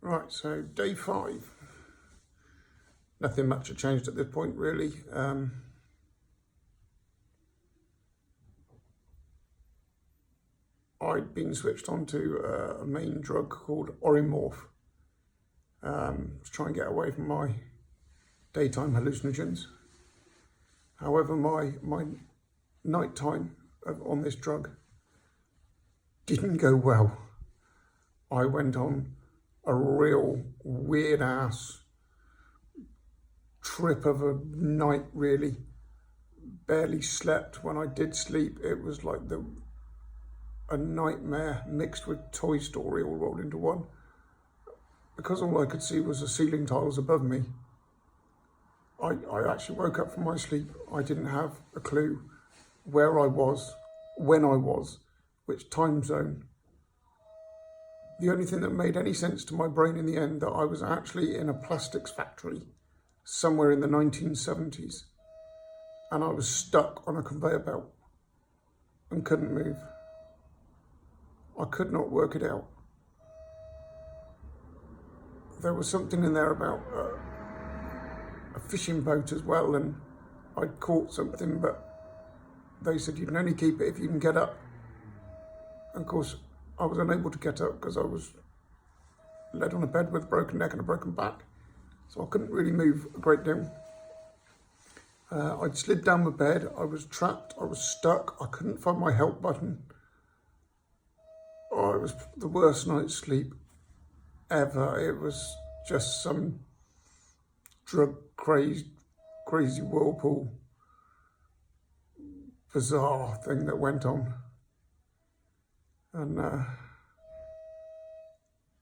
Right, so day 5. Nothing much had changed at this point, really. I'd been switched on to a main drug called Orimorph to try and get away from my daytime hallucinogens. However, my nighttime on this drug didn't go well. I went on a real weird ass trip of a night, really. Barely slept. When I did sleep, it was like a nightmare mixed with Toy Story all rolled into one. Because all I could see was the ceiling tiles above me, I actually woke up from my sleep. I didn't have a clue where I was, when I was, which time zone. The only thing that made any sense to my brain in the end, that I was actually in a plastics factory somewhere in the 1970s, and I was stuck on a conveyor belt and couldn't move. I could not work it out. There was something in there about a fishing boat as well, and I'd caught something, but they said you can only keep it if you can get up. And of course, I was unable to get up because I was laid on a bed with a broken neck and a broken back. So I couldn't really move a great deal. I'd slid down the bed, I was trapped, I was stuck, I couldn't find my help button. Oh, it was the worst night's sleep ever. It was just some drug-crazed, crazy whirlpool, bizarre thing that went on. And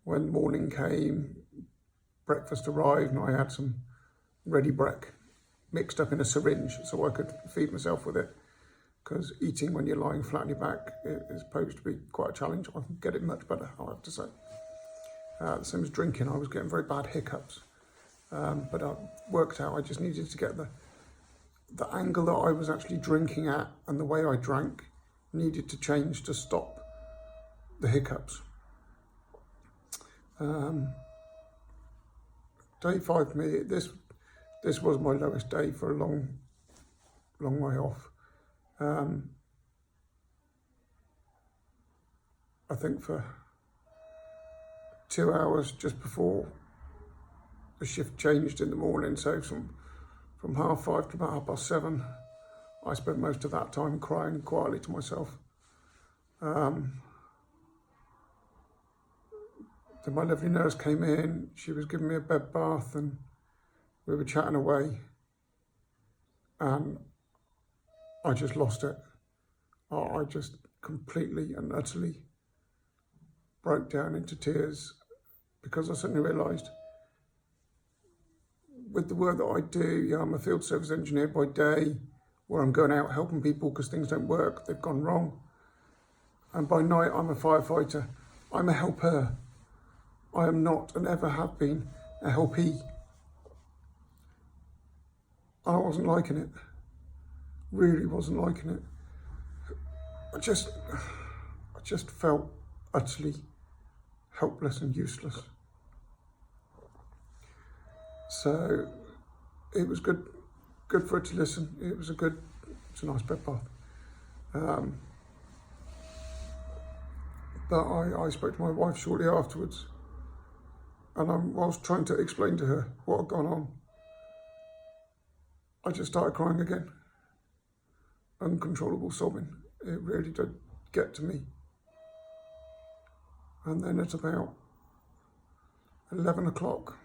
when morning came, breakfast arrived, and I had some ready brek mixed up in a syringe so I could feed myself with it, because eating when you're lying flat on your back is supposed to be quite a challenge. I can get it much better, I have to say. The same as drinking, I was getting very bad hiccups, but I worked out I just needed to get the angle that I was actually drinking at, and the way I drank needed to change to stop the hiccups. Day 5 for me, this was my lowest day for a long way off. I think for 2 hours just before the shift changed in the morning, so from 5:30 to about 7:30, I spent most of that time crying quietly to myself. Then my lovely nurse came in, she was giving me a bed bath, and we were chatting away, and I just lost it. I just completely and utterly broke down into tears, because I suddenly realised, with the work that I do, I'm a field service engineer by day, where I'm going out helping people because things don't work, they've gone wrong. And by night, I'm a firefighter. I'm a helper. I am not, and ever have been, a helpee. I wasn't liking it. Really wasn't liking it. I just felt utterly helpless and useless. So it was good for it to listen. It's a nice bed bath. But I spoke to my wife shortly afterwards, and I was trying to explain to her what had gone on. I just started crying again. Uncontrollable sobbing. It really did get to me. And then at about 11 o'clock,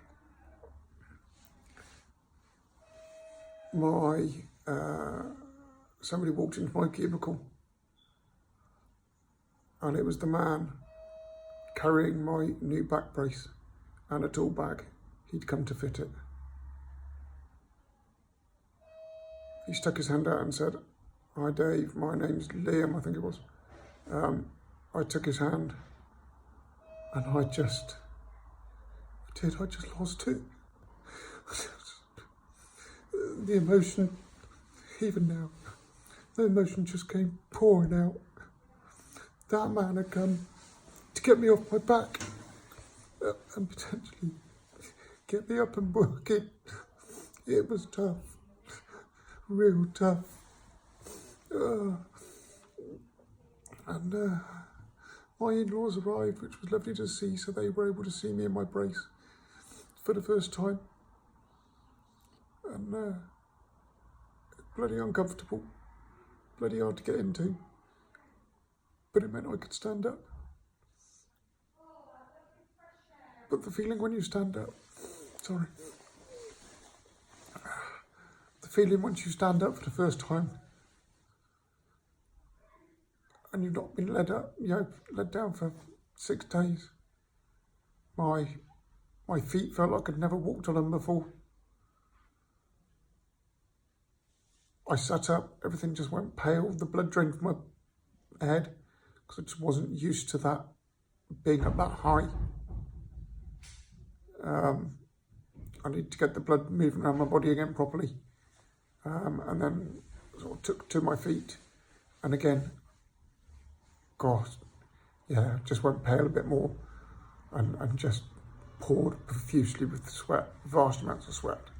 somebody walked into my cubicle, and it was the man carrying my new back brace and a tool bag. He'd come to fit it. He stuck his hand out and said, "Hi Dave, my name's Liam," I think it was. I took his hand, and I just lost it. The emotion, even now, the emotion just came pouring out. That man had come to get me off my back. and potentially get me up and working. It was tough, real tough. And my in-laws arrived, which was lovely to see, so they were able to see me in my brace for the first time. And bloody uncomfortable, bloody hard to get into, but it meant I could stand up. But the feeling when you stand up, the feeling once you stand up for the first time, and you've not been led down for 6 days. My feet felt like I'd never walked on them before. I sat up, everything just went pale, the blood drained from my head, because I just wasn't used to that, being up that high. I need to get the blood moving around my body again properly. And then sort of took to my feet, and again, God, yeah, just went pale a bit more, and just poured profusely with sweat, vast amounts of sweat.